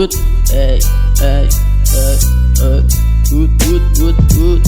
Wood, ey, ey, ey, ey, wood.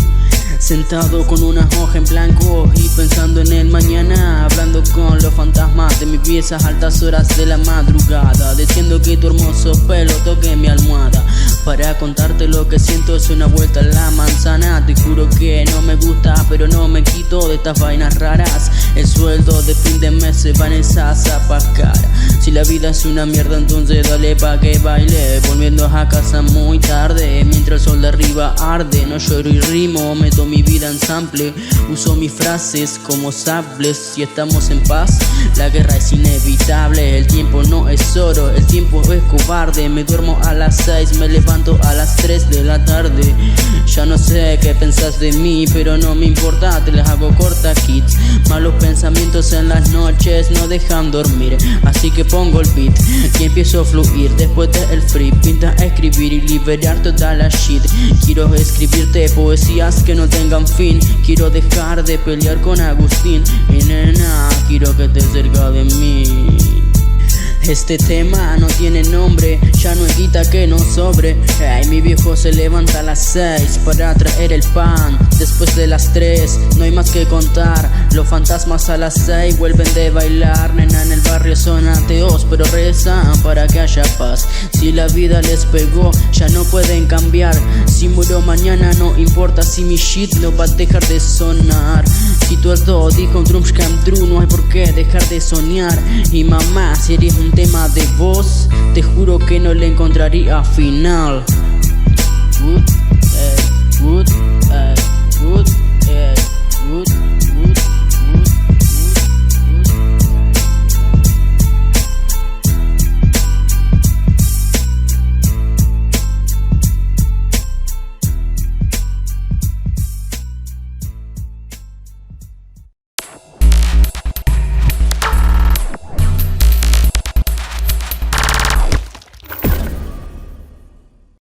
Sentado con una hoja en blanco y pensando en el mañana, hablando con los fantasmas de mis piezas a altas horas de la madrugada, diciendo que tu hermoso pelo toque mi almohada. Para contarte lo que siento es una vuelta a la manzana. Te juro que no me gusta, pero no me quito de estas vainas raras. El sueldo de fin de mes se va en esa zapa cara. Si la vida es una mierda, entonces dale pa' que baile. Volviendo a casa muy tarde, mientras el sol de arriba arde. No lloro y rimo, meto mi vida en sample. Uso mis frases como sables. Si estamos en paz, la guerra es inevitable. El tiempo no es oro, el tiempo es cobarde. Me duermo a las 6, me levanto a las 3 de la tarde. Ya no sé qué pensás de mí, pero no me importa, te las hago corta, kids. Malos pensamientos en las noches no dejan dormir, así que pongo el beat y empiezo a fluir. Después del free, pinta a escribir y liberar toda la shit. Quiero escribirte poesías que no tengan fin. Quiero dejar de pelear con Agustín. Y nena, quiero que estés cerca de mí. Este tema no tiene nombre, ya no hay guita que no sobre. Hey, mi viejo se levanta a las 6 para traer el pan. Después de las 3 no hay más que contar. Los fantasmas a las 6 vuelven de bailar. Nena, en el barrio son ateos, pero rezan para que haya paz. Si la vida les pegó, ya no pueden cambiar. Si muero mañana no importa, si mi shit no va a dejar de sonar. Si tú todo dijo un dreams come true, no hay por qué dejar de soñar. Y mamá, si eres un tema de voz, te juro que no le encontraría final.